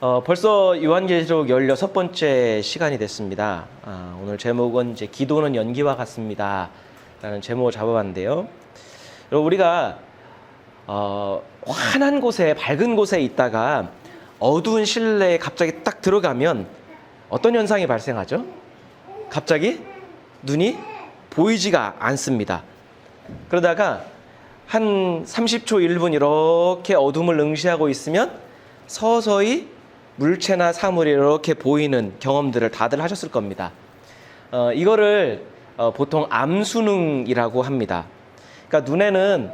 벌써 요한계시록 16번째 시간이 됐습니다. 오늘 제목은 이제 기도는 연기와 같습니다. 라는 제목을 잡아봤는데요. 여러분, 우리가 환한 곳에, 밝은 곳에 있다가 어두운 실내에 갑자기 딱 들어가면 어떤 현상이 발생하죠? 갑자기 눈이 보이지가 않습니다. 그러다가 한 30초, 1분 이렇게 어둠을 응시하고 있으면 서서히 물체나 사물이 이렇게 보이는 경험들을 다들 하셨을 겁니다. 이거를 보통 암순응이라고 합니다. 그러니까 눈에는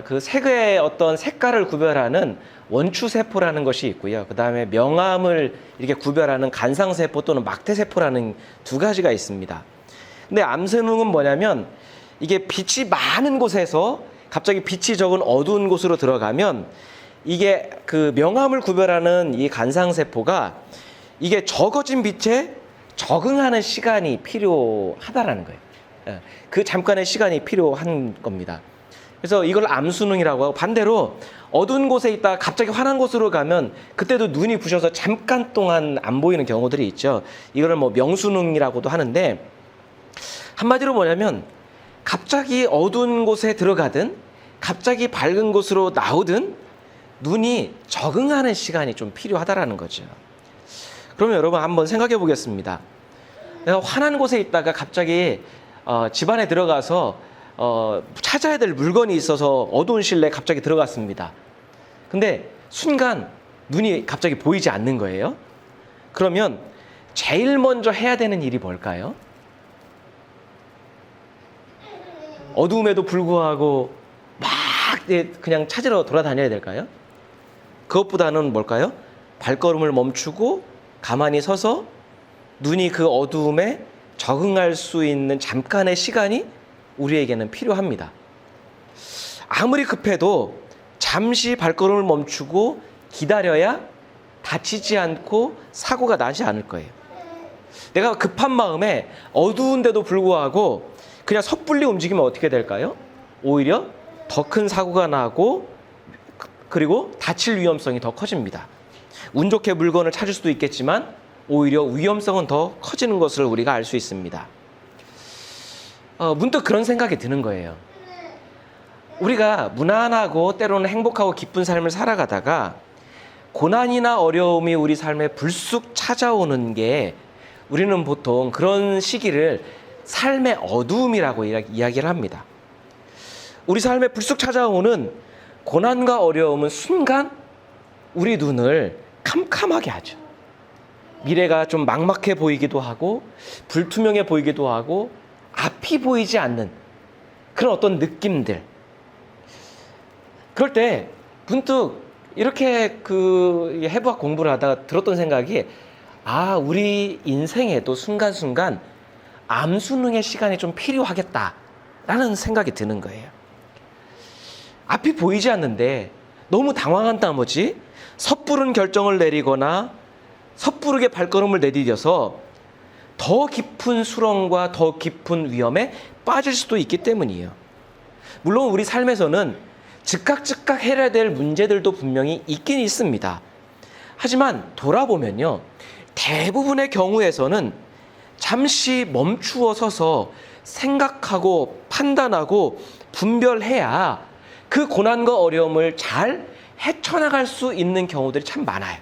그 색의 어떤 색깔을 구별하는 원추세포라는 것이 있고요. 그 다음에 명암을 이렇게 구별하는 간상세포 또는 막대세포라는 두 가지가 있습니다. 근데 암순응은 뭐냐면 이게 빛이 많은 곳에서 갑자기 빛이 적은 어두운 곳으로 들어가면 이게 그 명암을 구별하는 이 간상세포가 이게 적어진 빛에 적응하는 시간이 필요하다라는 거예요. 그 잠깐의 시간이 필요한 겁니다. 그래서 이걸 암순응이라고 하고, 반대로 어두운 곳에 있다가 갑자기 환한 곳으로 가면 그때도 눈이 부셔서 잠깐 동안 안 보이는 경우들이 있죠. 이거를 뭐 명순응이라고도 하는데, 한마디로 뭐냐면 갑자기 어두운 곳에 들어가든 갑자기 밝은 곳으로 나오든 눈이 적응하는 시간이 좀 필요하다라는 거죠. 그러면 여러분 한번 생각해 보겠습니다. 내가 환한 곳에 있다가 갑자기 집 안에 들어가서 찾아야 될 물건이 있어서 어두운 실내에 갑자기 들어갔습니다. 근데 순간 눈이 갑자기 보이지 않는 거예요. 그러면 제일 먼저 해야 되는 일이 뭘까요? 어두움에도 불구하고 막 그냥 찾으러 돌아다녀야 될까요? 그것보다는 뭘까요? 발걸음을 멈추고 가만히 서서 눈이 그 어두움에 적응할 수 있는 잠깐의 시간이 우리에게는 필요합니다. 아무리 급해도 잠시 발걸음을 멈추고 기다려야 다치지 않고 사고가 나지 않을 거예요. 내가 급한 마음에 어두운데도 불구하고 그냥 섣불리 움직이면 어떻게 될까요? 오히려 더 큰 사고가 나고 그리고 다칠 위험성이 더 커집니다. 운 좋게 물건을 찾을 수도 있겠지만 오히려 위험성은 더 커지는 것을 우리가 알 수 있습니다. 문득 그런 생각이 드는 거예요. 우리가 무난하고 때로는 행복하고 기쁜 삶을 살아가다가 고난이나 어려움이 우리 삶에 불쑥 찾아오는 게, 우리는 보통 그런 시기를 삶의 어두움이라고 이야기를 합니다. 우리 삶에 불쑥 찾아오는 고난과 어려움은 순간 우리 눈을 캄캄하게 하죠. 미래가 좀 막막해 보이기도 하고 불투명해 보이기도 하고 앞이 보이지 않는 그런 어떤 느낌들. 그럴 때 문득 이렇게 그 해부학 공부를 하다가 들었던 생각이, 우리 인생에도 순간순간 암순응의 시간이 좀 필요하겠다라는 생각이 드는 거예요. 앞이 보이지 않는데 너무 당황한 나머지 섣부른 결정을 내리거나 섣부르게 발걸음을 내디뎌서 더 깊은 수렁과 더 깊은 위험에 빠질 수도 있기 때문이에요. 물론 우리 삶에서는 즉각 해결해야 될 문제들도 분명히 있긴 있습니다. 하지만 돌아보면요, 대부분의 경우에서는 잠시 멈추어 서서 생각하고 판단하고 분별해야 그 고난과 어려움을 잘 헤쳐나갈 수 있는 경우들이 참 많아요.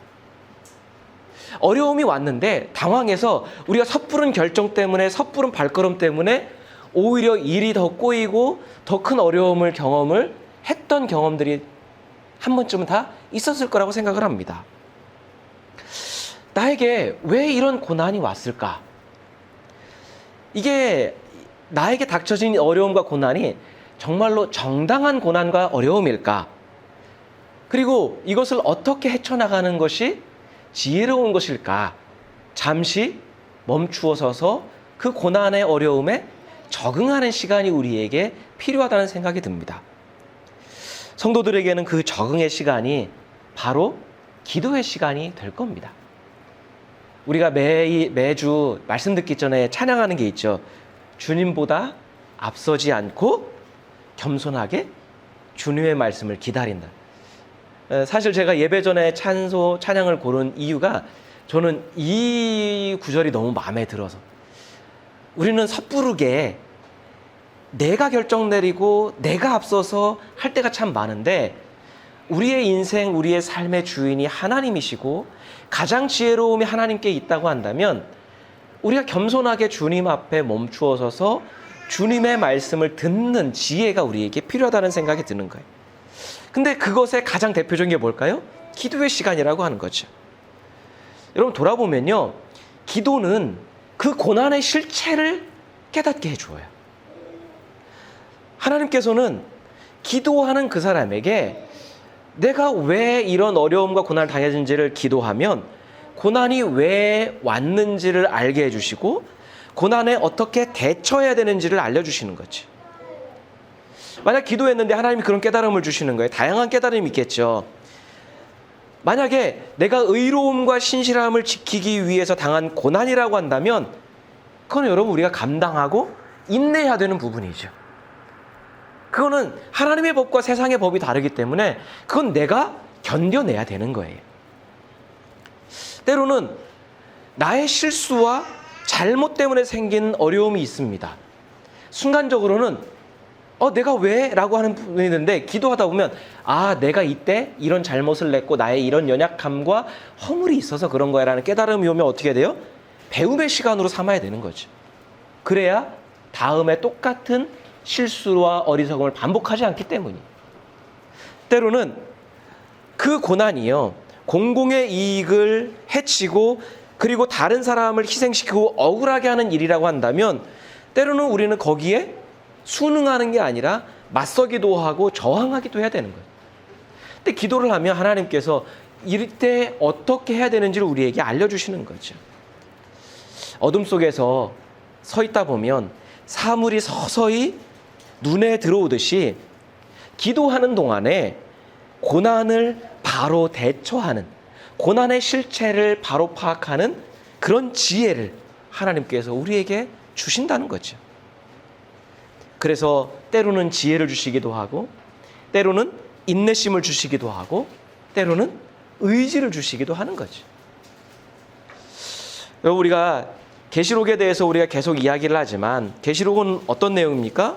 어려움이 왔는데 당황해서 우리가 섣부른 결정 때문에, 섣부른 발걸음 때문에 오히려 일이 더 꼬이고 더 큰 어려움을 경험을 했던 경험들이 한 번쯤은 다 있었을 거라고 생각을 합니다. 나에게 왜 이런 고난이 왔을까? 이게 나에게 닥쳐진 어려움과 고난이 정말로 정당한 고난과 어려움일까? 그리고 이것을 어떻게 헤쳐나가는 것이 지혜로운 것일까? 잠시 멈추어 서서 그 고난의 어려움에 적응하는 시간이 우리에게 필요하다는 생각이 듭니다. 성도들에게는 그 적응의 시간이 바로 기도의 시간이 될 겁니다. 우리가 매주 말씀 듣기 전에 찬양하는 게 있죠. 주님보다 앞서지 않고 겸손하게 주님의 말씀을 기다린다. 사실 제가 예배 전에 찬양을 고른 이유가 저는 이 구절이 너무 마음에 들어서, 우리는 섣부르게 내가 결정 내리고 내가 앞서서 할 때가 참 많은데, 우리의 인생, 우리의 삶의 주인이 하나님이시고 가장 지혜로움이 하나님께 있다고 한다면 우리가 겸손하게 주님 앞에 멈추어 서서 주님의 말씀을 듣는 지혜가 우리에게 필요하다는 생각이 드는 거예요. 근데 그것의 가장 대표적인 게 뭘까요? 기도의 시간이라고 하는 거죠. 여러분, 돌아보면요, 기도는 그 고난의 실체를 깨닫게 해줘요. 하나님께서는 기도하는 그 사람에게 내가 왜 이런 어려움과 고난을 당했는지를 기도하면 고난이 왜 왔는지를 알게 해주시고 고난에 어떻게 대처해야 되는지를 알려주시는 거지. 만약 기도했는데 하나님이 그런 깨달음을 주시는 거예요. 다양한 깨달음이 있겠죠. 만약에 내가 의로움과 신실함을 지키기 위해서 당한 고난이라고 한다면 그건 여러분 우리가 감당하고 인내해야 되는 부분이죠. 그거는 하나님의 법과 세상의 법이 다르기 때문에 그건 내가 견뎌내야 되는 거예요. 때로는 나의 실수와 잘못 때문에 생긴 어려움이 있습니다. 순간적으로는 내가 왜? 라고 하는 부분이 있는데, 기도하다 보면 내가 이때 이런 잘못을 냈고 나의 이런 연약함과 허물이 있어서 그런 거야 라는 깨달음이 오면 어떻게 돼요? 배움의 시간으로 삼아야 되는 거죠. 그래야 다음에 똑같은 실수와 어리석음을 반복하지 않기 때문이에요. 때로는 그 고난이요, 공공의 이익을 해치고 그리고 다른 사람을 희생시키고 억울하게 하는 일이라고 한다면 때로는 우리는 거기에 순응하는 게 아니라 맞서기도 하고 저항하기도 해야 되는 거예요. 근데 기도를 하면 하나님께서 이럴 때 어떻게 해야 되는지를 우리에게 알려주시는 거죠. 어둠 속에서 서 있다 보면 사물이 서서히 눈에 들어오듯이 기도하는 동안에 고난을 바로 대처하는, 고난의 실체를 바로 파악하는 그런 지혜를 하나님께서 우리에게 주신다는 거죠. 그래서 때로는 지혜를 주시기도 하고 때로는 인내심을 주시기도 하고 때로는 의지를 주시기도 하는 거죠. 우리가 계시록에 대해서 우리가 계속 이야기를 하지만 계시록은 어떤 내용입니까?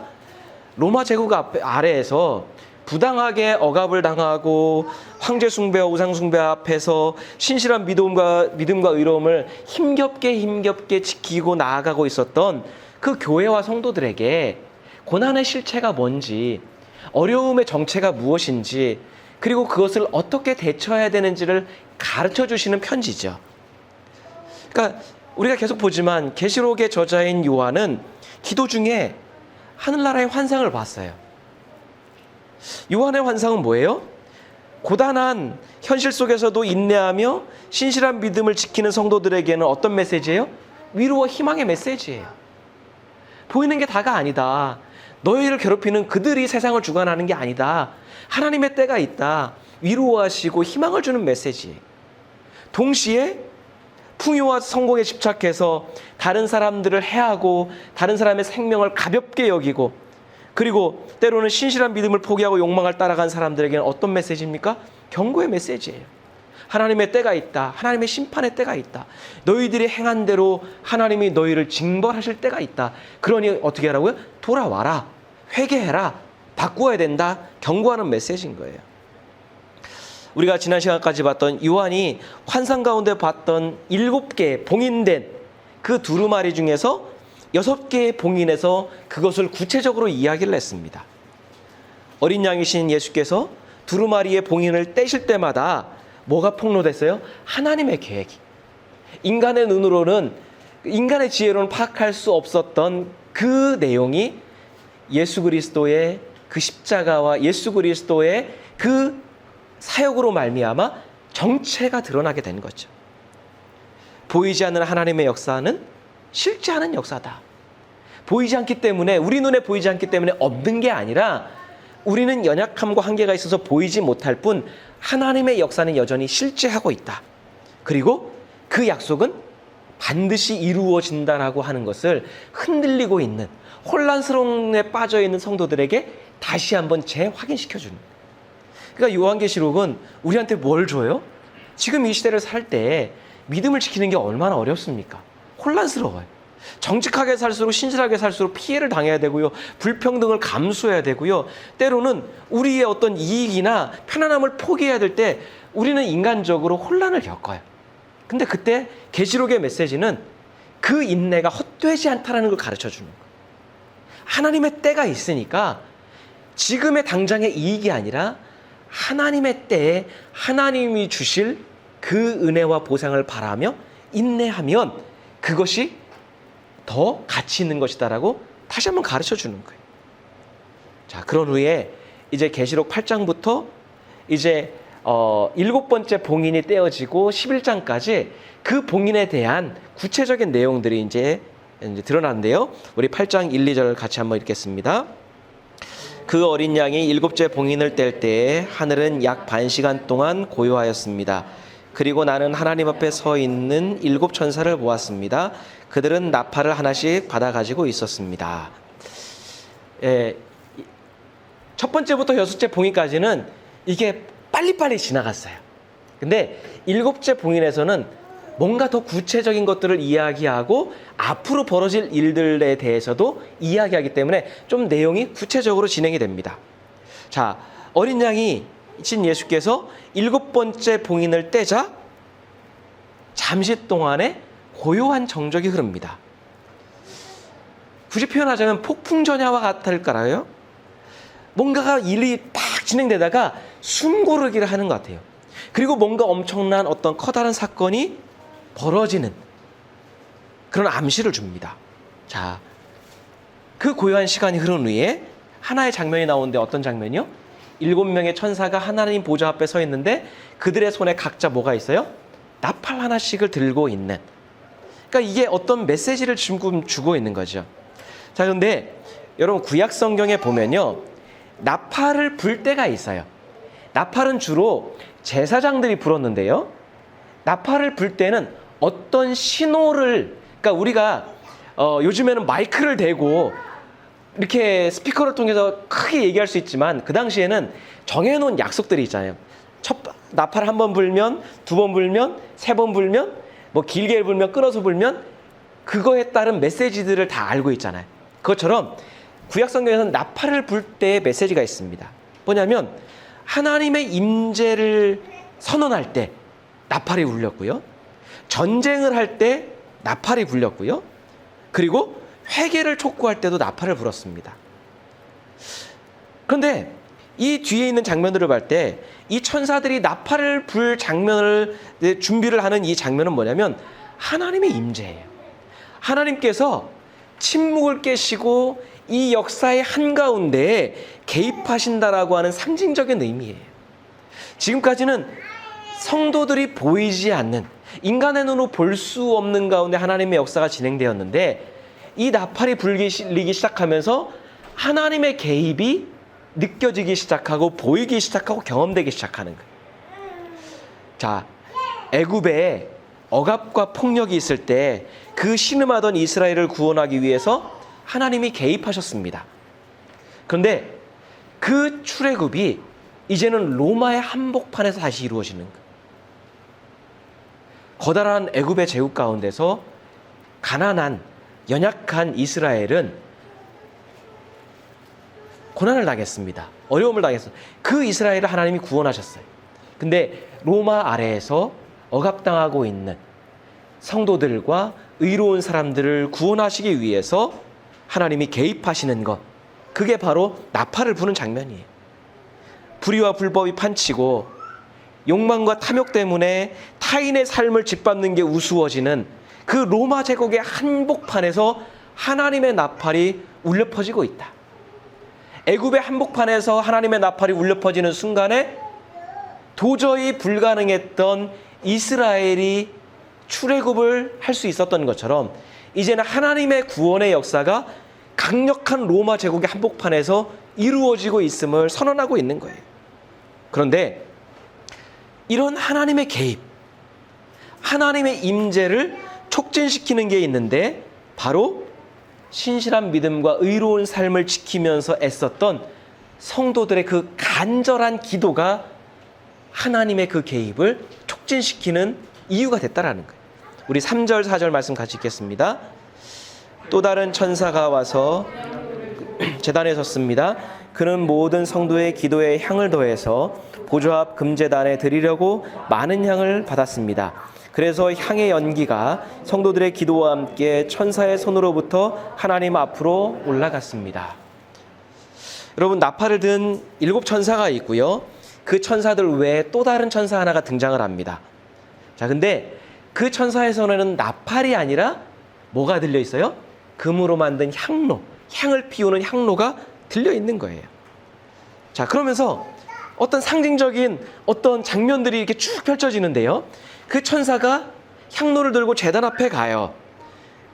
로마 제국 아래에서 부당하게 억압을 당하고 황제 숭배와 우상 숭배 앞에서 신실한 믿음과 의로움을 힘겹게 지키고 나아가고 있었던 그 교회와 성도들에게 고난의 실체가 뭔지, 어려움의 정체가 무엇인지, 그리고 그것을 어떻게 대처해야 되는지를 가르쳐 주시는 편지죠. 그러니까 우리가 계속 보지만 계시록의 저자인 요한은 기도 중에 하늘나라의 환상을 봤어요. 요한의 환상은 뭐예요? 고단한 현실 속에서도 인내하며 신실한 믿음을 지키는 성도들에게는 어떤 메시지예요? 위로와 희망의 메시지예요. 보이는 게 다가 아니다. 너희를 괴롭히는 그들이 세상을 주관하는 게 아니다. 하나님의 때가 있다. 위로하시고 희망을 주는 메시지예요. 동시에 풍요와 성공에 집착해서 다른 사람들을 해하고 다른 사람의 생명을 가볍게 여기고 그리고 때로는 신실한 믿음을 포기하고 욕망을 따라간 사람들에게는 어떤 메시지입니까? 경고의 메시지예요. 하나님의 때가 있다. 하나님의 심판의 때가 있다. 너희들이 행한 대로 하나님이 너희를 징벌하실 때가 있다. 그러니 어떻게 하라고요? 돌아와라. 회개해라. 바꾸어야 된다. 경고하는 메시지인 거예요. 우리가 지난 시간까지 봤던 요한이 환상 가운데 봤던 7개 봉인된 그 두루마리 중에서 6개의 봉인에서 그것을 구체적으로 이야기를 했습니다. 어린 양이신 예수께서 두루마리의 봉인을 떼실 때마다 뭐가 폭로됐어요? 하나님의 계획이. 인간의 눈으로는, 인간의 지혜로는 파악할 수 없었던 그 내용이 예수 그리스도의 그 십자가와 예수 그리스도의 그 사역으로 말미암아 정체가 드러나게 된 거죠. 보이지 않는 하나님의 역사는 실제하는 역사다. 보이지 않기 때문에, 우리 눈에 보이지 않기 때문에 없는 게 아니라 우리는 연약함과 한계가 있어서 보이지 못할 뿐 하나님의 역사는 여전히 실제하고 있다. 그리고 그 약속은 반드시 이루어진다라고 하는 것을 흔들리고 있는, 혼란스러움에 빠져 있는 성도들에게 다시 한번 재확인시켜주는. 그러니까 요한계시록은 우리한테 뭘 줘요? 지금 이 시대를 살 때 믿음을 지키는 게 얼마나 어렵습니까? 혼란스러워요. 정직하게 살수록, 신실하게 살수록 피해를 당해야 되고요. 불평등을 감수해야 되고요. 때로는 우리의 어떤 이익이나 편안함을 포기해야 될 때 우리는 인간적으로 혼란을 겪어요. 근데 그때 계시록의 메시지는 그 인내가 헛되지 않다라는 걸 가르쳐 주는 거예요. 하나님의 때가 있으니까 지금의 당장의 이익이 아니라 하나님의 때에 하나님이 주실 그 은혜와 보상을 바라며 인내하면 그것이 더 가치 있는 것이다라고 다시 한번 가르쳐 주는 거예요. 자, 그런 후에 이제 계시록 8장부터 이제 7번째 봉인이 떼어지고 11장까지 그 봉인에 대한 구체적인 내용들이 이제 드러났는데요. 우리 8장 1, 2절 같이 한번 읽겠습니다. 그 어린 양이 7째 봉인을 뗄 때에 하늘은 약 반 시간 동안 고요하였습니다. 그리고 나는 하나님 앞에 서 있는 7 천사를 보았습니다. 그들은 나팔을 하나씩 받아 가지고 있었습니다. 첫 번째부터 6째 봉인까지는 이게 빨리빨리 지나갔어요. 근데 7째 봉인에서는 뭔가 더 구체적인 것들을 이야기하고 앞으로 벌어질 일들에 대해서도 이야기하기 때문에 좀 내용이 구체적으로 진행이 됩니다. 자, 어린 양이 신 예수께서 7번째 봉인을 떼자 잠시 동안에 고요한 정적이 흐릅니다. 굳이 표현하자면 폭풍전야와 같을까요? 뭔가가 일이 팍 진행되다가 숨고르기를 하는 것 같아요. 그리고 뭔가 엄청난 어떤 커다란 사건이 벌어지는 그런 암시를 줍니다. 자, 그 고요한 시간이 흐른 후에 하나의 장면이 나오는데 어떤 장면이요? 7명의 천사가 하나님 보좌 앞에 서 있는데 그들의 손에 각자 뭐가 있어요? 나팔 하나씩을 들고 있는. 그러니까 이게 어떤 메시지를 지금 주고 있는 거죠. 자, 그런데 여러분 구약 성경에 보면요, 나팔을 불 때가 있어요. 나팔은 주로 제사장들이 불었는데요, 나팔을 불 때는 어떤 신호를, 그러니까 우리가 요즘에는 마이크를 대고 이렇게 스피커를 통해서 크게 얘기할 수 있지만 그 당시에는 정해놓은 약속들이 있잖아요. 나팔 한 번 불면, 2번 불면, 3번 불면, 뭐 길게 불면, 끊어서 불면 그거에 따른 메시지들을 다 알고 있잖아요. 그것처럼 구약 성경에서는 나팔을 불 때의 메시지가 있습니다. 뭐냐면 하나님의 임재를 선언할 때 나팔이 울렸고요, 전쟁을 할 때 나팔이 불렸고요, 그리고 회개를 촉구할 때도 나팔을 불었습니다. 그런데 이 뒤에 있는 장면들을 볼 때 이 천사들이 나팔을 불 장면을 준비를 하는 이 장면은 뭐냐면 하나님의 임재예요. 하나님께서 침묵을 깨시고 이 역사의 한가운데에 개입하신다라고 하는 상징적인 의미예요. 지금까지는 성도들이 보이지 않는, 인간의 눈으로 볼 수 없는 가운데 하나님의 역사가 진행되었는데 이 나팔이 불리기 시작하면서 하나님의 개입이 느껴지기 시작하고 보이기 시작하고 경험되기 시작하는 거예요. 자, 애굽에 억압과 폭력이 있을 때 그 신음하던 이스라엘을 구원하기 위해서 하나님이 개입하셨습니다. 그런데 그 출애굽이 이제는 로마의 한복판에서 다시 이루어지는 거예요. 거다란 애굽의 제국 가운데서 가난한 연약한 이스라엘은 고난을 당했습니다. 어려움을 당했어요. 그 이스라엘을 하나님이 구원하셨어요. 근데 로마 아래에서 억압당하고 있는 성도들과 의로운 사람들을 구원하시기 위해서 하나님이 개입하시는 것, 그게 바로 나팔을 부는 장면이에요. 불의와 불법이 판치고 욕망과 탐욕 때문에 타인의 삶을 짓밟는 게 우스워지는 그 로마 제국의 한복판에서 하나님의 나팔이 울려 퍼지고 있다. 애굽의 한복판에서 하나님의 나팔이 울려 퍼지는 순간에 도저히 불가능했던 이스라엘이 출애굽을 할 수 있었던 것처럼 이제는 하나님의 구원의 역사가 강력한 로마 제국의 한복판에서 이루어지고 있음을 선언하고 있는 거예요. 그런데 이런 하나님의 개입, 하나님의 임재를 촉진시키는 게 있는데 바로 신실한 믿음과 의로운 삶을 지키면서 애썼던 성도들의 그 간절한 기도가 하나님의 그 개입을 촉진시키는 이유가 됐다라는 거예요. 우리 3절 4절 말씀 같이 읽겠습니다. 또 다른 천사가 와서 제단에 섰습니다. 그는 모든 성도의 기도에 향을 더해서 보좌 앞 금제단에 드리려고 많은 향을 받았습니다. 그래서 향의 연기가 성도들의 기도와 함께 천사의 손으로부터 하나님 앞으로 올라갔습니다. 여러분, 나팔을 든 7 천사가 있고요. 그 천사들 외에 또 다른 천사 하나가 등장을 합니다. 자, 근데 그 천사의 손에는 나팔이 아니라 뭐가 들려 있어요? 금으로 만든 향로, 향을 피우는 향로가 들려 있는 거예요. 자, 그러면서 어떤 상징적인 어떤 장면들이 이렇게 쭉 펼쳐지는데요. 그 천사가 향로를 들고 제단 앞에 가요.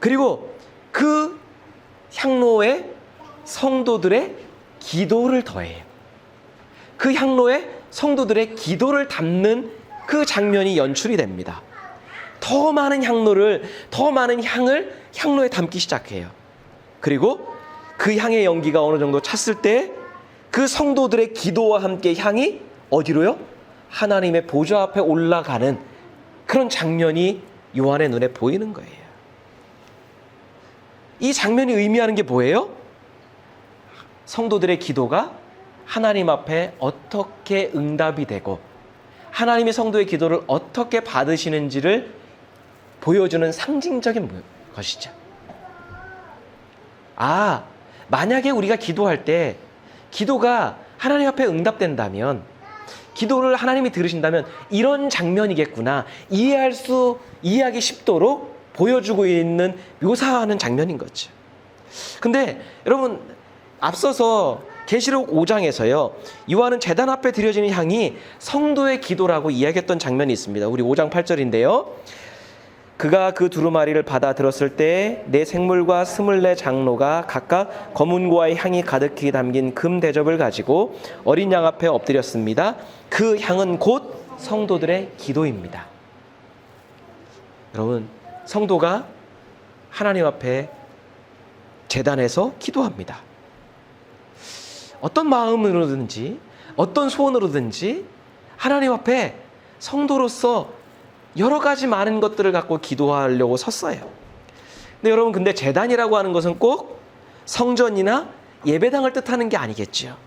그리고 그 향로에 성도들의 기도를 더해요. 그 향로에 성도들의 기도를 담는 그 장면이 연출이 됩니다. 더 많은 향로를, 더 많은 향을 향로에 담기 시작해요. 그리고 그 향의 연기가 어느 정도 찼을 때 그 성도들의 기도와 함께 향이 어디로요? 하나님의 보좌 앞에 올라가는 그런 장면이 요한의 눈에 보이는 거예요. 이 장면이 의미하는 게 뭐예요? 성도들의 기도가 하나님 앞에 어떻게 응답이 되고 하나님이 성도의 기도를 어떻게 받으시는지를 보여주는 상징적인 것이죠. 아, 만약에 우리가 기도할 때 기도가 하나님 앞에 응답된다면, 기도를 하나님이 들으신다면 이런 장면이겠구나, 이해하기 쉽도록 보여주고 있는, 묘사하는 장면인 거죠. 근데 여러분, 앞서서 계시록 5장에서요, 요한은 제단 앞에 드려지는 향이 성도의 기도라고 이야기했던 장면이 있습니다. 우리 5장 8절인데요. 그가 그 두루마리를 받아 들었을 때 네 생물과 24 장로가 각각 검은고와의 향이 가득히 담긴 금 대접을 가지고 어린 양 앞에 엎드렸습니다. 그 향은 곧 성도들의 기도입니다. 여러분, 성도가 하나님 앞에 제단에서 기도합니다. 어떤 마음으로든지 어떤 소원으로든지 하나님 앞에 성도로서 여러 가지 많은 것들을 갖고 기도하려고 섰어요. 근데 여러분, 근데 제단이라고 하는 것은 꼭 성전이나 예배당을 뜻하는 게 아니겠지요.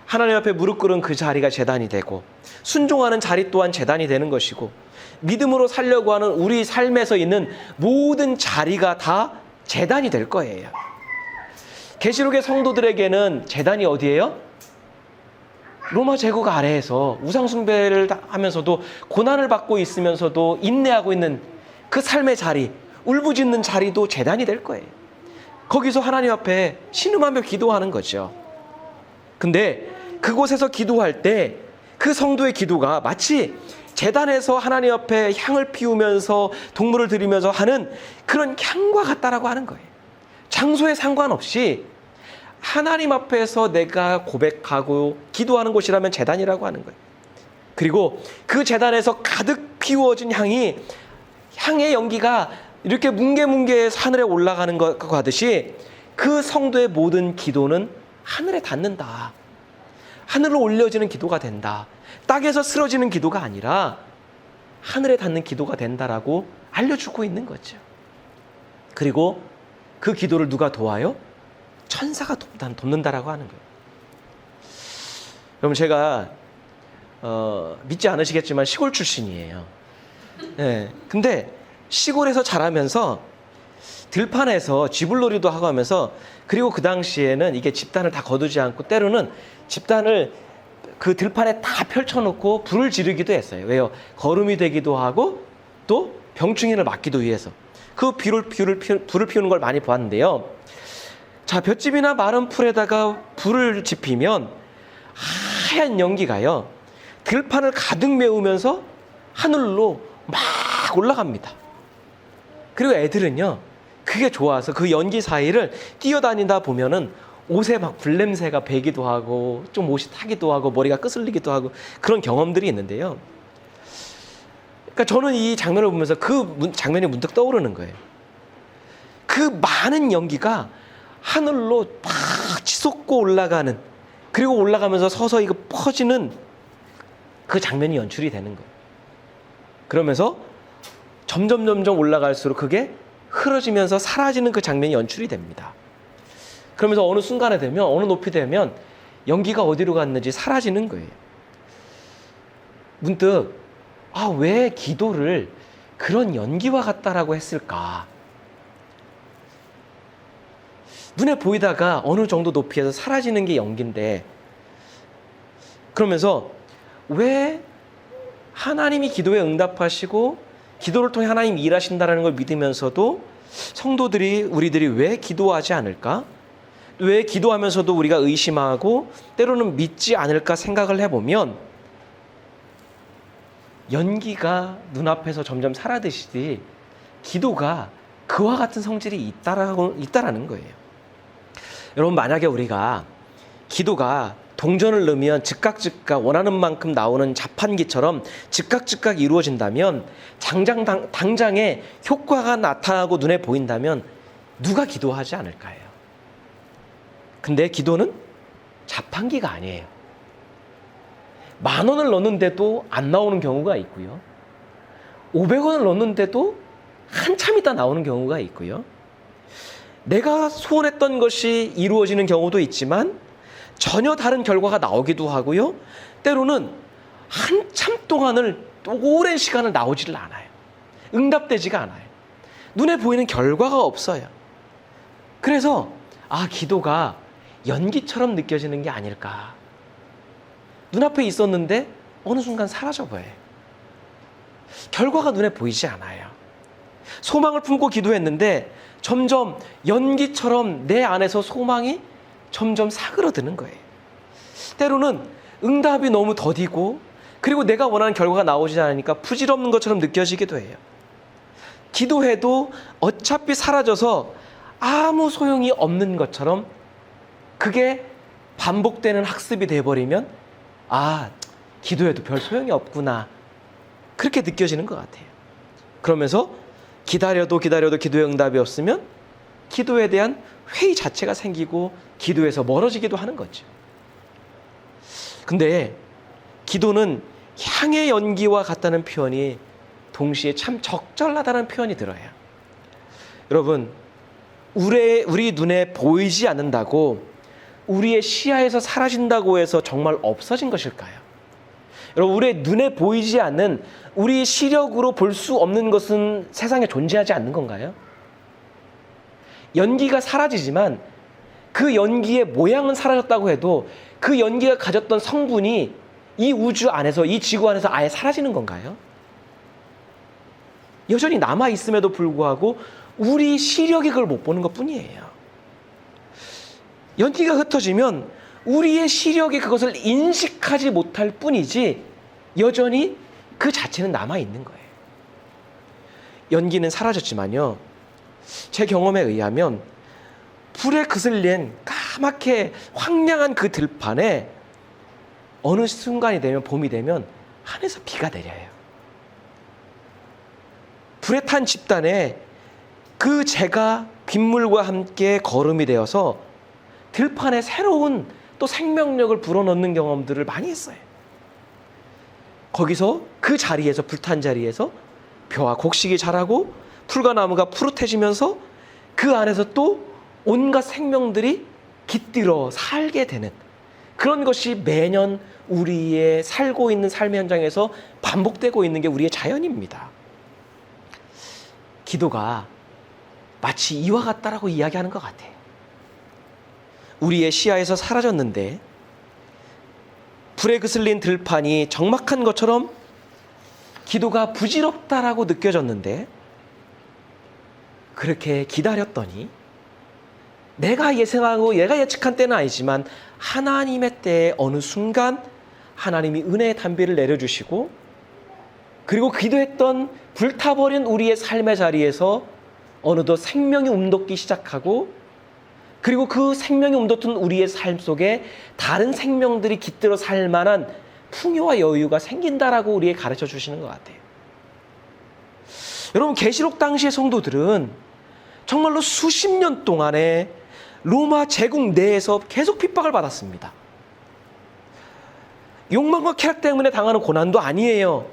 하나님 앞에 무릎 꿇은 그 자리가 제단이 되고, 순종하는 자리 또한 제단이 되는 것이고, 믿음으로 살려고 하는 우리 삶에서 있는 모든 자리가 다 제단이 될 거예요. 계시록의 성도들에게는 제단이 어디예요? 로마 제국 아래에서 우상 숭배를 하면서도 고난을 받고 있으면서도 인내하고 있는 그 삶의 자리, 울부짖는 자리도 제단이 될 거예요. 거기서 하나님 앞에 신음하며 기도하는 거죠. 근데 그곳에서 기도할 때 그 성도의 기도가 마치 제단에서 하나님 앞에 향을 피우면서 동물을 드리면서 하는 그런 향과 같다라고 하는 거예요. 장소에 상관없이 하나님 앞에서 내가 고백하고 기도하는 곳이라면 제단이라고 하는 거예요. 그리고 그 제단에서 가득 피워진 향이, 향의 연기가 이렇게 뭉게뭉게 하늘에 올라가는 것과 같듯이 그 성도의 모든 기도는 하늘에 닿는다. 하늘로 올려지는 기도가 된다. 땅에서 쓰러지는 기도가 아니라 하늘에 닿는 기도가 된다라고 알려주고 있는 거죠. 그리고 그 기도를 누가 도와요? 천사가 돕는다라고 하는 거예요. 여러분, 제가 믿지 않으시겠지만 시골 출신이에요. 네. 근데 시골에서 자라면서 들판에서 쥐불놀이도 하고 하면서, 그리고 그 당시에는 이게 집단을 다 거두지 않고 때로는 집단을 그 들판에 다 펼쳐놓고 불을 지르기도 했어요. 왜요? 거름이 되기도 하고 또 병충해를 막기도 위해서 그 불을 피우는 걸 많이 보았는데요. 자, 볏짚이나 마른 풀에다가 불을 지피면 하얀 연기가요, 들판을 가득 메우면서 하늘로 막 올라갑니다. 그리고 애들은요, 그게 좋아서 그 연기 사이를 뛰어다니다 보면은 옷에 막 불냄새가 배기도 하고 좀 옷이 타기도 하고 머리가 끄슬리기도 하고 그런 경험들이 있는데요. 그러니까 저는 이 장면을 보면서 그 장면이 문득 떠오르는 거예요. 그 많은 연기가 하늘로 막 치솟고 올라가는 그리고 올라가면서 서서히 그 퍼지는 그 장면이 연출이 되는 거예요. 그러면서 점점 올라갈수록 그게 흐려지면서 사라지는 그 장면이 연출이 됩니다. 그러면서 어느 순간에 되면, 어느 높이 되면 연기가 어디로 갔는지 사라지는 거예요. 문득 왜 기도를 그런 연기와 같다라고 했을까? 눈에 보이다가 어느 정도 높이에서 사라지는 게 연기인데, 그러면서 왜 하나님이 기도에 응답하시고 기도를 통해 하나님이 일하신다는 걸 믿으면서도 성도들이, 우리들이 왜 기도하지 않을까? 왜 기도하면서도 우리가 의심하고 때로는 믿지 않을까 생각을 해보면, 연기가 눈앞에서 점점 사라지듯이 기도가 그와 같은 성질이 있다라는 거예요. 여러분, 만약에 우리가 기도가 동전을 넣으면 즉각 원하는 만큼 나오는 자판기처럼 즉각 이루어진다면, 당장에 효과가 나타나고 눈에 보인다면 누가 기도하지 않을까요? 근데 기도는 자판기가 아니에요. 10,000원을 넣는데도 안 나오는 경우가 있고요. 500원을 넣는데도 한참 있다 나오는 경우가 있고요. 내가 소원했던 것이 이루어지는 경우도 있지만 전혀 다른 결과가 나오기도 하고요. 때로는 한참 동안을, 오랜 시간을 나오지를 않아요. 응답되지가 않아요. 눈에 보이는 결과가 없어요. 그래서 기도가 연기처럼 느껴지는 게 아닐까. 눈앞에 있었는데 어느 순간 사라져버려요. 결과가 눈에 보이지 않아요. 소망을 품고 기도했는데 점점 연기처럼 내 안에서 소망이 점점 사그러드는 거예요. 때로는 응답이 너무 더디고, 그리고 내가 원하는 결과가 나오지 않으니까 부질없는 것처럼 느껴지기도 해요. 기도해도 어차피 사라져서 아무 소용이 없는 것처럼 그게 반복되는 학습이 돼버리면 기도해도 별 소용이 없구나, 그렇게 느껴지는 것 같아요. 그러면서 기다려도 기도의 응답이 없으면 기도에 대한 회의 자체가 생기고 기도에서 멀어지기도 하는 거죠. 근데 기도는 향의 연기와 같다는 표현이 동시에 참 적절하다는 표현이 들어요. 여러분, 우리 눈에 보이지 않는다고, 우리의 시야에서 사라진다고 해서 정말 없어진 것일까요? 여러분, 우리의 눈에 보이지 않는, 우리 시력으로 볼 수 없는 것은 세상에 존재하지 않는 건가요? 연기가 사라지지만 그 연기의 모양은 사라졌다고 해도 그 연기가 가졌던 성분이 이 우주 안에서, 이 지구 안에서 아예 사라지는 건가요? 여전히 남아있음에도 불구하고 우리 시력이 그걸 못 보는 것 뿐이에요. 연기가 흩어지면 우리의 시력이 그것을 인식하지 못할 뿐이지 여전히 그 자체는 남아있는 거예요. 연기는 사라졌지만요, 제 경험에 의하면 불에 그슬린 까맣게 황량한 그 들판에 어느 순간이 되면, 봄이 되면 하늘에서 비가 내려요. 불에 탄 집단에 그 재가 빗물과 함께 거름이 되어서 들판에 새로운 또 생명력을 불어넣는 경험들을 많이 했어요. 거기서 그 자리에서, 불탄 자리에서 벼와 곡식이 자라고 풀과 나무가 푸릇해지면서 그 안에서 또 온갖 생명들이 깃들어 살게 되는 그런 것이 매년 우리의 살고 있는 삶의 현장에서 반복되고 있는 게 우리의 자연입니다. 기도가 마치 이와 같다라고 이야기하는 것 같아요. 우리의 시야에서 사라졌는데 불에 그슬린 들판이 적막한 것처럼 기도가 부질없다라고 느껴졌는데, 그렇게 기다렸더니 내가 예상하고 내가 예측한 때는 아니지만 하나님의 때에 어느 순간 하나님이 은혜의 단비를 내려주시고, 그리고 기도했던 불타버린 우리의 삶의 자리에서 어느덧 생명이 움돋기 시작하고, 그리고 그 생명이 움돋은 우리의 삶 속에 다른 생명들이 깃들어 살 만한 풍요와 여유가 생긴다라고 우리에게 가르쳐 주시는 것 같아요. 여러분, 계시록 당시의 성도들은 정말로 수십 년 동안에 로마 제국 내에서 계속 핍박을 받았습니다. 욕망과 쾌락 때문에 당하는 고난도 아니에요.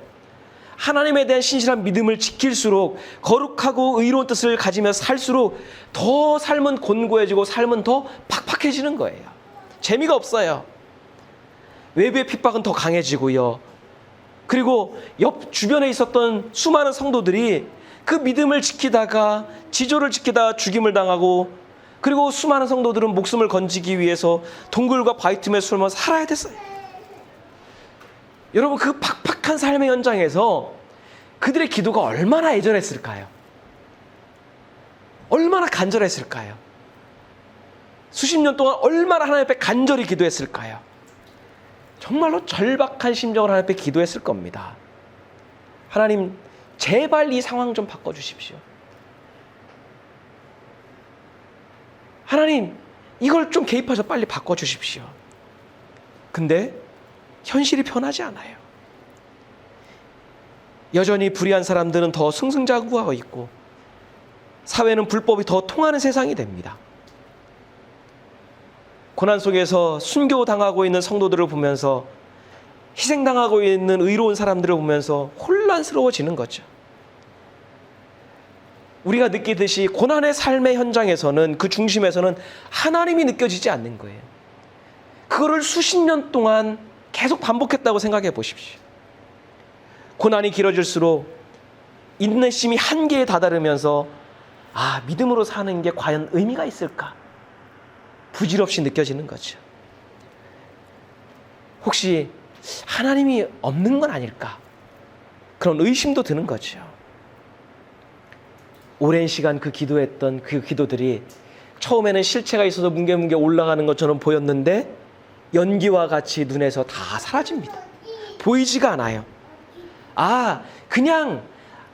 하나님에 대한 신실한 믿음을 지킬수록 거룩하고 의로운 뜻을 가지며 살수록 더 삶은 곤고해지고 삶은 더 팍팍해지는 거예요. 재미가 없어요. 외부의 핍박은 더 강해지고요. 그리고 옆 주변에 있었던 수많은 성도들이 그 믿음을 지키다가 지조를 지키다가 죽임을 당하고, 그리고 수많은 성도들은 목숨을 건지기 위해서 동굴과 바위 틈에 숨어 살아야 됐어요. 여러분, 그 팍팍한 삶의 현장에서 그들의 기도가 얼마나 애절했을까요? 얼마나 간절했을까요? 수십 년 동안 얼마나 하나님 앞에 간절히 기도했을까요? 정말로 절박한 심정을 하나님 앞에 기도했을 겁니다. 하나님, 제발 이 상황 좀 바꿔주십시오. 하나님, 이걸 좀 개입해서 빨리 바꿔주십시오. 근데 현실이 변하지 않아요. 여전히 불의한 사람들은 더 승승장구하고 있고, 사회는 불법이 더 통하는 세상이 됩니다. 고난 속에서 순교당하고 있는 성도들을 보면서, 희생당하고 있는 의로운 사람들을 보면서 혼란스러워지는 거죠. 우리가 느끼듯이 고난의 삶의 현장에서는, 그 중심에서는 하나님이 느껴지지 않는 거예요. 그거를 수십 년 동안 계속 반복했다고 생각해 보십시오. 고난이 길어질수록 인내심이 한계에 다다르면서, 믿음으로 사는 게 과연 의미가 있을까? 부질없이 느껴지는 거죠. 혹시 하나님이 없는 건 아닐까? 그런 의심도 드는 거죠. 오랜 시간 그 기도했던 그 기도들이 처음에는 실체가 있어서 뭉게뭉게 올라가는 것처럼 보였는데 연기와 같이 눈에서 다 사라집니다. 보이지가 않아요. 그냥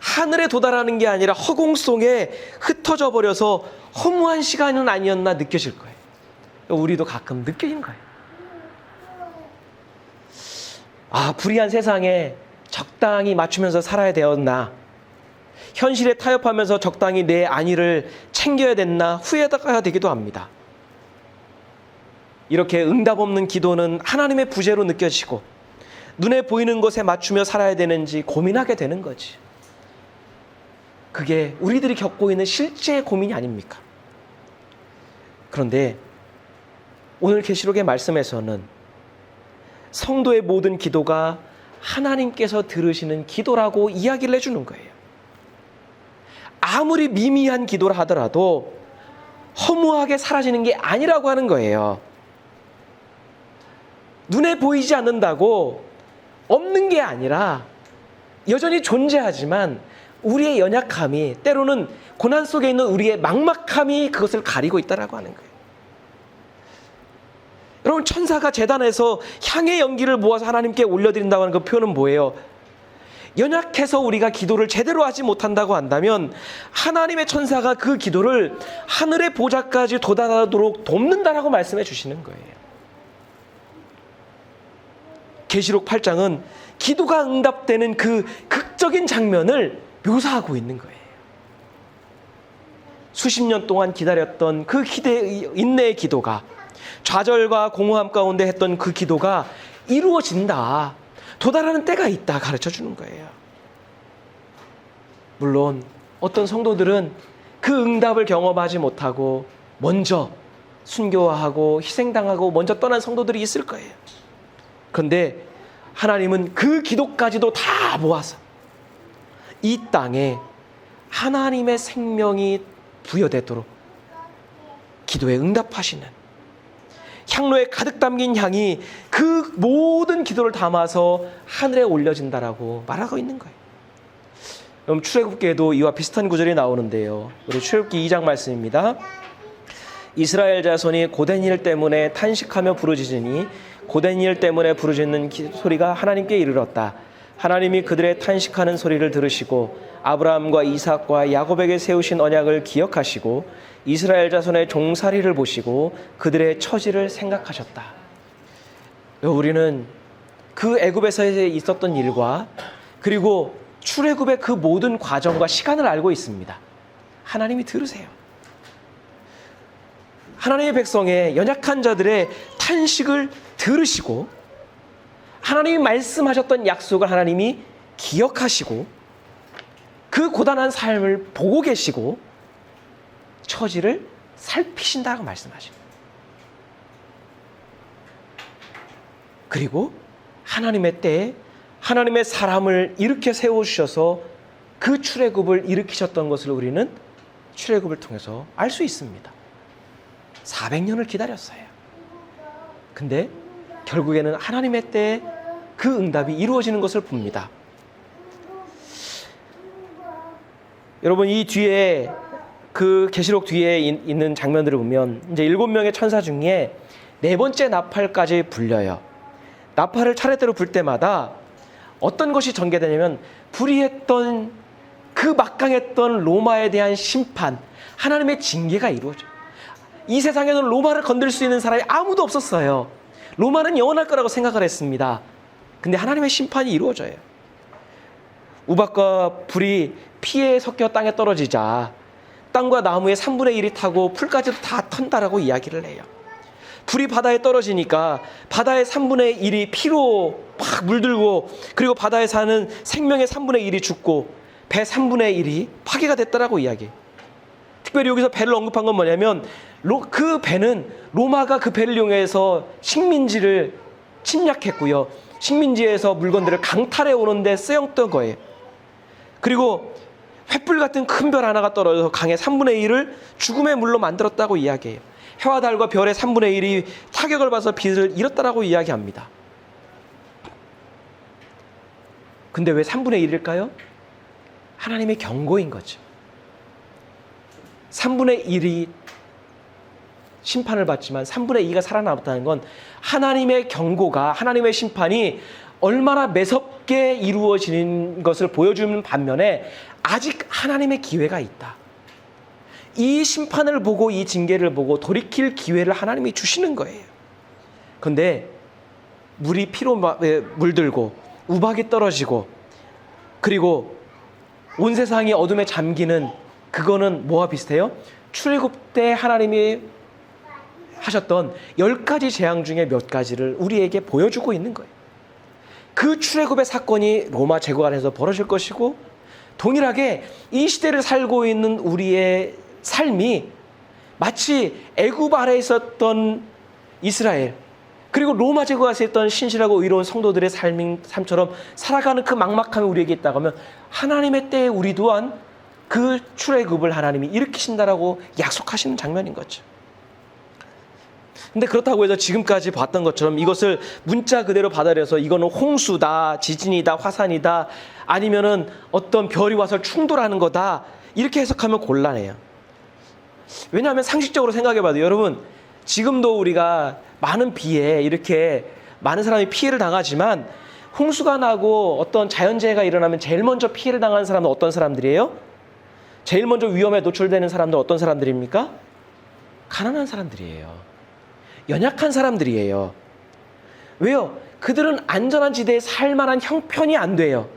하늘에 도달하는 게 아니라 허공속에 흩어져 버려서 허무한 시간은 아니었나 느껴질 거예요. 우리도 가끔 느끼는 거예요. 불의한 세상에 적당히 맞추면서 살아야 되었나? 현실에 타협하면서 적당히 내 안위를 챙겨야 됐나? 후회가 되기도 합니다. 이렇게 응답 없는 기도는 하나님의 부재로 느껴지고, 눈에 보이는 것에 맞추며 살아야 되는지 고민하게 되는 거지. 그게 우리들이 겪고 있는 실제의 고민이 아닙니까? 그런데 오늘 계시록의 말씀에서는 성도의 모든 기도가 하나님께서 들으시는 기도라고 이야기를 해주는 거예요. 아무리 미미한 기도라 하더라도 허무하게 사라지는 게 아니라고 하는 거예요. 눈에 보이지 않는다고 없는 게 아니라 여전히 존재하지만 우리의 연약함이, 때로는 고난 속에 있는 우리의 막막함이 그것을 가리고 있다라고 하는 거예요. 여러분, 천사가 제단에서 향의 연기를 모아서 하나님께 올려드린다고 하는 그 표현은 뭐예요? 연약해서 우리가 기도를 제대로 하지 못한다고 한다면 하나님의 천사가 그 기도를 하늘의 보좌까지 도달하도록 돕는다라고 말씀해 주시는 거예요. 계시록 8장은 기도가 응답되는 그 극적인 장면을 묘사하고 있는 거예요. 수십 년 동안 기다렸던 그 인내의 기도가, 좌절과 공허함 가운데 했던 그 기도가 이루어진다, 도달하는 때가 있다 가르쳐 주는 거예요. 물론 어떤 성도들은 그 응답을 경험하지 못하고 먼저 순교하고 희생당하고 먼저 떠난 성도들이 있을 거예요. 그런데 하나님은 그 기도까지도 다 모아서 이 땅에 하나님의 생명이 부여되도록 기도에 응답하시는, 향로에 가득 담긴 향이 그 모든 기도를 담아서 하늘에 올려진다라고 말하고 있는 거예요. 그럼 출애굽기에도 이와 비슷한 구절이 나오는데요. 우리 출애굽기 2장 말씀입니다. 이스라엘 자손이 고된 일 때문에 탄식하며 부르짖으니 고된 일 때문에 부르짖는 소리가 하나님께 이르렀다. 하나님이 그들의 탄식하는 소리를 들으시고 아브라함과 이삭과 야곱에게 세우신 언약을 기억하시고 이스라엘 자손의 종살이를 보시고 그들의 처지를 생각하셨다. 우리는 그 애굽에서 있었던 일과 그리고 출애굽의 그 모든 과정과 시간을 알고 있습니다. 하나님이 들으세요. 하나님의 백성의 연약한 자들의 탄식을 들으시고 하나님이 말씀하셨던 약속을 하나님이 기억하시고 그 고단한 삶을 보고 계시고 처지를 살피신다고 말씀하십니다. 그리고 하나님의 때에 하나님의 사람을 일으켜 세우셔서 그 출애굽을 일으키셨던 것을 우리는 출애굽을 통해서 알 수 있습니다. 400년을 기다렸어요. 근데 결국에는 하나님의 때에 그 응답이 이루어지는 것을 봅니다. 여러분, 이 뒤에 그 계시록 뒤에 있는 장면들을 보면 이제 7명의 천사 중에 4번째 나팔까지 불려요. 나팔을 차례대로 불 때마다 어떤 것이 전개되냐면 불의했던 그 막강했던 로마에 대한 심판, 하나님의 징계가 이루어져요. 이 세상에는 로마를 건들 수 있는 사람이 아무도 없었어요. 로마는 영원할 거라고 생각을 했습니다. 근데 하나님의 심판이 이루어져요. 우박과 불이 피에 섞여 땅에 떨어지자 땅과 나무의 3분의 1이 타고 풀까지도 다 턴다라고 이야기를 해요. 불이 바다에 떨어지니까 바다의 3분의 1이 피로 막 물들고, 그리고 바다에 사는 생명의 3분의 1이 죽고 배 3분의 1이 파괴가 됐다라고 이야기해요. 특별히 여기서 배를 언급한 건 뭐냐면 그 배는 로마가 그 배를 이용해서 식민지를 침략했고요. 식민지에서 물건들을 강탈해 오는데 쓰였던 거예요. 그리고 횃불 같은 큰 별 하나가 떨어져서 강의 3분의 1을 죽음의 물로 만들었다고 이야기해요. 해와 달과 별의 3분의 1이 타격을 받아서 빛을 잃었다라고 이야기합니다. 근데 왜 3분의 1일까요? 하나님의 경고인 거죠. 3분의 1이 심판을 받지만 3분의 2가 살아남았다는 건 하나님의 경고가, 하나님의 심판이 얼마나 매섭게 이루어지는 것을 보여주는 반면에 아직 하나님의 기회가 있다. 이 심판을 보고 이 징계를 보고 돌이킬 기회를 하나님이 주시는 거예요. 그런데 물이 피로 물들고 우박이 떨어지고 그리고 온 세상이 어둠에 잠기는, 그거는 뭐와 비슷해요? 출애굽 때 하나님이 하셨던 10가지 재앙 중에 몇 가지를 우리에게 보여주고 있는 거예요. 그 출애굽의 사건이 로마 제국 안에서 벌어질 것이고, 동일하게 이 시대를 살고 있는 우리의 삶이 마치 애굽 아래에 있었던 이스라엘, 그리고 로마 제국 안에 있던 신실하고 의로운 성도들의 삶처럼 살아가는 그 막막함이 우리에게 있다고 하면 하나님의 때에 우리 또한 그 출애굽을 하나님이 일으키신다라고 약속하시는 장면인 거죠. 근데 그렇다고 해서 지금까지 봤던 것처럼 이것을 문자 그대로 받아들여서 이거는 홍수다, 지진이다, 화산이다, 아니면은 어떤 별이 와서 충돌하는 거다, 이렇게 해석하면 곤란해요. 왜냐하면 상식적으로 생각해봐도 여러분, 지금도 우리가 많은 비에 이렇게 많은 사람이 피해를 당하지만 홍수가 나고 어떤 자연재해가 일어나면 제일 먼저 피해를 당하는 사람은 어떤 사람들이에요? 제일 먼저 위험에 노출되는 사람들 어떤 사람들입니까? 가난한 사람들이에요. 연약한 사람들이에요. 왜요? 그들은 안전한 지대에 살 만한 형편이 안 돼요.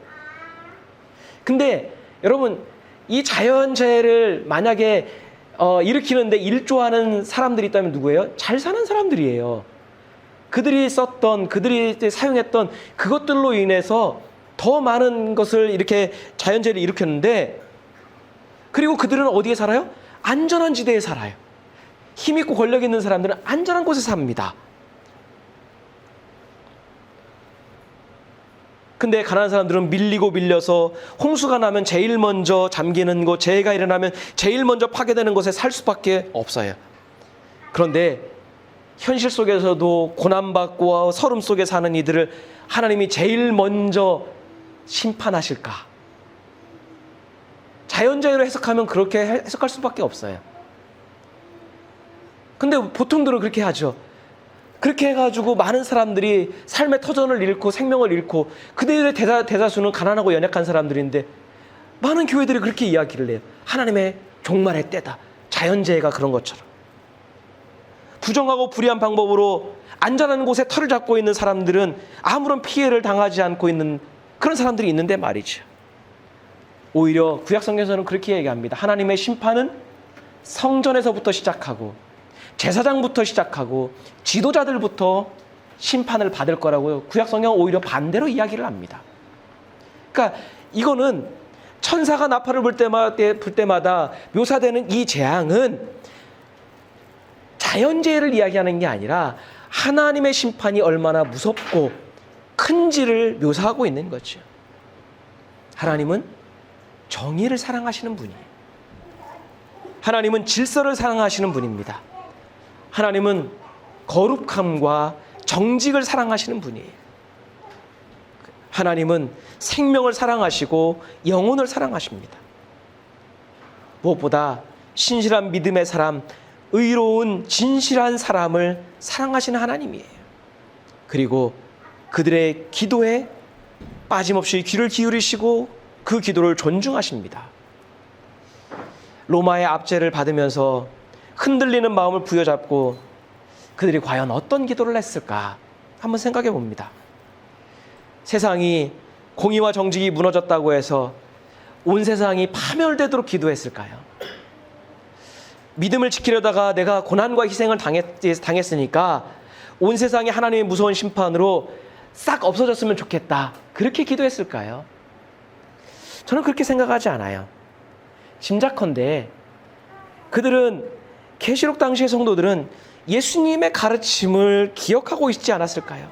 근데 여러분, 이 자연재해를 만약에 일으키는데 일조하는 사람들이 있다면 누구예요? 잘 사는 사람들이에요. 그들이 썼던, 그들이 사용했던 그것들로 인해서 더 많은 것을 이렇게 자연재해를 일으켰는데, 그리고 그들은 어디에 살아요? 안전한 지대에 살아요. 힘있고 권력 있는 사람들은 안전한 곳에 삽니다. 근데 가난한 사람들은 밀리고 밀려서 홍수가 나면 제일 먼저 잠기는 곳, 재해가 일어나면 제일 먼저 파괴되는 곳에 살 수밖에 없어요. 그런데 현실 속에서도 고난받고 서름 속에 사는 이들을 하나님이 제일 먼저 심판하실까? 자연재해로 해석하면 그렇게 해석할 수밖에 없어요. 근데 보통들은 그렇게 하죠. 그렇게 해가지고 많은 사람들이 삶의 터전을 잃고 생명을 잃고, 그들의 대다수는 가난하고 연약한 사람들인데 많은 교회들이 그렇게 이야기를 해요. 하나님의 종말의 때다. 자연재해가 그런 것처럼. 부정하고 불의한 방법으로 안전한 곳에 털을 잡고 있는 사람들은 아무런 피해를 당하지 않고 있는 그런 사람들이 있는데 말이죠. 오히려 구약성경에서는 그렇게 얘기합니다. 하나님의 심판은 성전에서부터 시작하고 제사장부터 시작하고 지도자들부터 심판을 받을 거라고 구약 성경은 오히려 반대로 이야기를 합니다. 그러니까 이거는 천사가 나팔을 불 때마다 묘사되는 이 재앙은 자연재해를 이야기하는 게 아니라 하나님의 심판이 얼마나 무섭고 큰지를 묘사하고 있는 거죠. 하나님은 정의를 사랑하시는 분이에요. 하나님은 질서를 사랑하시는 분입니다. 하나님은 거룩함과 정직을 사랑하시는 분이에요. 하나님은 생명을 사랑하시고 영혼을 사랑하십니다. 무엇보다 신실한 믿음의 사람, 의로운 진실한 사람을 사랑하시는 하나님이에요. 그리고 그들의 기도에 빠짐없이 귀를 기울이시고 그 기도를 존중하십니다. 로마의 압제를 받으면서 흔들리는 마음을 부여잡고 그들이 과연 어떤 기도를 했을까 한번 생각해 봅니다. 세상이 공의와 정직이 무너졌다고 해서 온 세상이 파멸되도록 기도했을까요? 믿음을 지키려다가 내가 고난과 희생을 당했으니까 온 세상이 하나님의 무서운 심판으로 싹 없어졌으면 좋겠다. 그렇게 기도했을까요? 저는 그렇게 생각하지 않아요. 짐작컨대 그들은 계시록 당시의 성도들은 예수님의 가르침을 기억하고 있지 않았을까요?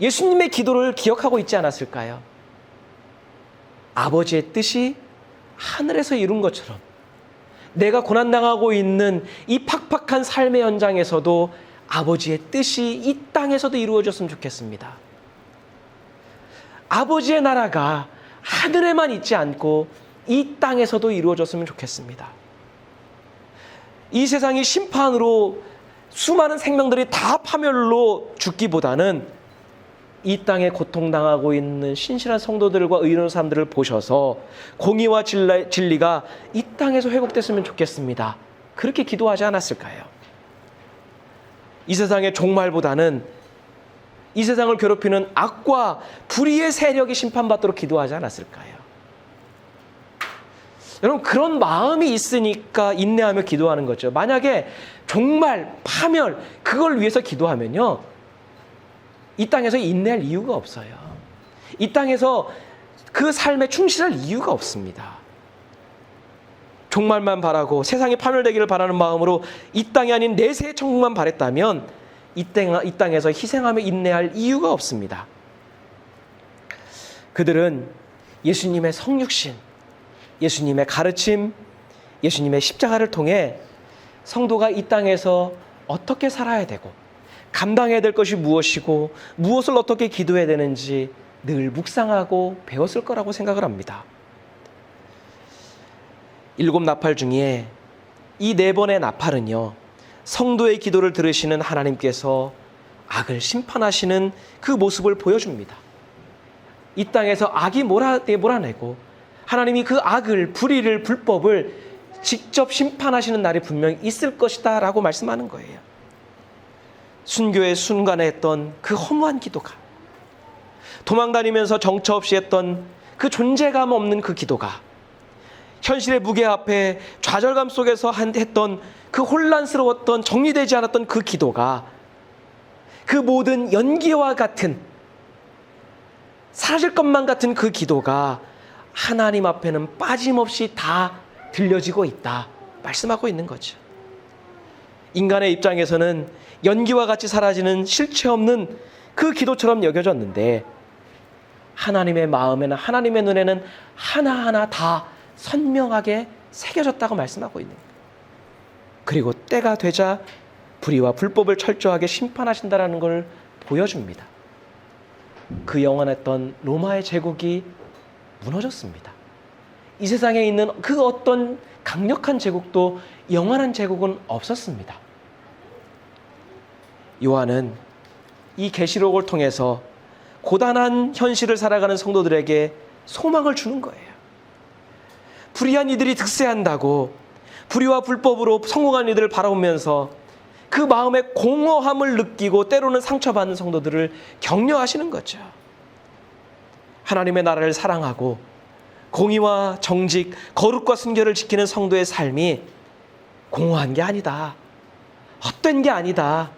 예수님의 기도를 기억하고 있지 않았을까요? 아버지의 뜻이 하늘에서 이룬 것처럼 내가 고난당하고 있는 이 팍팍한 삶의 현장에서도 아버지의 뜻이 이 땅에서도 이루어졌으면 좋겠습니다. 아버지의 나라가 하늘에만 있지 않고 이 땅에서도 이루어졌으면 좋겠습니다. 이 세상이 심판으로 수많은 생명들이 다 파멸로 죽기보다는 이 땅에 고통당하고 있는 신실한 성도들과 의로운 사람들을 보셔서 공의와 진리가 이 땅에서 회복됐으면 좋겠습니다. 그렇게 기도하지 않았을까요? 이 세상의 종말보다는 이 세상을 괴롭히는 악과 불의의 세력이 심판받도록 기도하지 않았을까요? 여러분, 그런 마음이 있으니까 인내하며 기도하는 거죠. 만약에 종말, 파멸, 그걸 위해서 기도하면요, 이 땅에서 인내할 이유가 없어요. 이 땅에서 그 삶에 충실할 이유가 없습니다. 종말만 바라고 세상이 파멸되기를 바라는 마음으로 이 땅이 아닌 내세의 천국만 바랬다면 이 땅에서 희생하며 인내할 이유가 없습니다. 그들은 예수님의 성육신, 예수님의 가르침, 예수님의 십자가를 통해 성도가 이 땅에서 어떻게 살아야 되고 감당해야 될 것이 무엇이고 무엇을 어떻게 기도해야 되는지 늘 묵상하고 배웠을 거라고 생각을 합니다. 7 나팔 중에 이 4번의 나팔은요, 성도의 기도를 들으시는 하나님께서 악을 심판하시는 그 모습을 보여줍니다. 이 땅에서 악이 몰아내고 하나님이 그 악을, 불의를, 불법을 직접 심판하시는 날이 분명히 있을 것이다 라고 말씀하는 거예요. 순교의 순간에 했던 그 허무한 기도가, 도망다니면서 정처 없이 했던 그 존재감 없는 그 기도가, 현실의 무게 앞에 좌절감 속에서 했던 그 혼란스러웠던 정리되지 않았던 그 기도가, 그 모든 연기와 같은 사라질 것만 같은 그 기도가 하나님 앞에는 빠짐없이 다 들려지고 있다 말씀하고 있는 거죠. 인간의 입장에서는 연기와 같이 사라지는 실체 없는 그 기도처럼 여겨졌는데 하나님의 마음에는, 하나님의 눈에는 하나하나 다 선명하게 새겨졌다고 말씀하고 있는 거예요. 그리고 때가 되자 불의와 불법을 철저하게 심판하신다라는 걸 보여줍니다. 그 영원했던 로마의 제국이 무너졌습니다. 이 세상에 있는 그 어떤 강력한 제국도 영원한 제국은 없었습니다. 요한은 이 계시록을 통해서 고단한 현실을 살아가는 성도들에게 소망을 주는 거예요. 불의한 이들이 득세한다고 불의와 불법으로 성공한 이들을 바라보면서 그 마음의 공허함을 느끼고 때로는 상처받는 성도들을 격려하시는 거죠. 하나님의 나라를 사랑하고 공의와 정직, 거룩과 순결을 지키는 성도의 삶이 공허한 게 아니다. 헛된 게 아니다.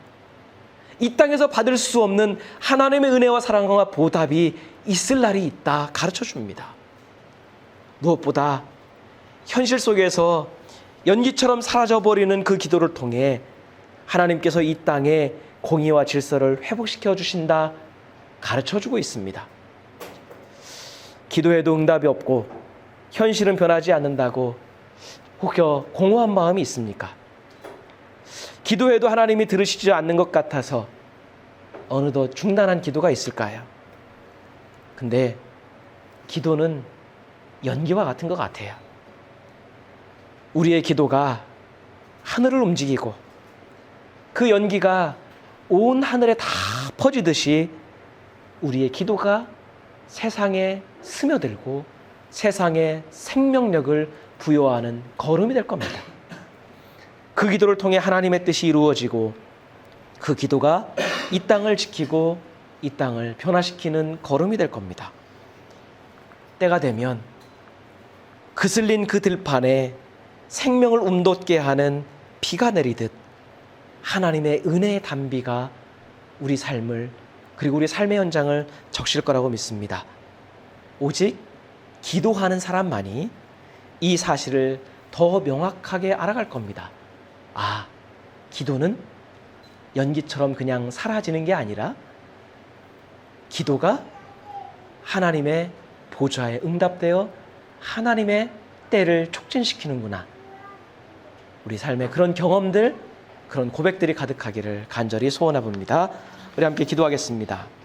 이 땅에서 받을 수 없는 하나님의 은혜와 사랑과 보답이 있을 날이 있다 가르쳐 줍니다. 무엇보다 현실 속에서 연기처럼 사라져버리는 그 기도를 통해 하나님께서 이 땅에 공의와 질서를 회복시켜 주신다 가르쳐 주고 있습니다. 기도해도 응답이 없고 현실은 변하지 않는다고 혹여 공허한 마음이 있습니까? 기도해도 하나님이 들으시지 않는 것 같아서 어느덧 중단한 기도가 있을까요? 근데 기도는 연기와 같은 것 같아요. 우리의 기도가 하늘을 움직이고 그 연기가 온 하늘에 다 퍼지듯이 우리의 기도가 세상에 스며들고 세상에 생명력을 부여하는 걸음이 될 겁니다. 그 기도를 통해 하나님의 뜻이 이루어지고 그 기도가 이 땅을 지키고 이 땅을 변화시키는 걸음이 될 겁니다. 때가 되면 그슬린 그 들판에 생명을 움돋게 하는 비가 내리듯 하나님의 은혜의 단비가 우리 삶을 그리고 우리 삶의 현장을 적실 거라고 믿습니다. 오직 기도하는 사람만이 이 사실을 더 명확하게 알아갈 겁니다. 아, 기도는 연기처럼 그냥 사라지는 게 아니라 기도가 하나님의 보좌에 응답되어 하나님의 때를 촉진시키는구나. 우리 삶에 그런 경험들, 그런 고백들이 가득하기를 간절히 소원해 봅니다. 우리 함께 기도하겠습니다.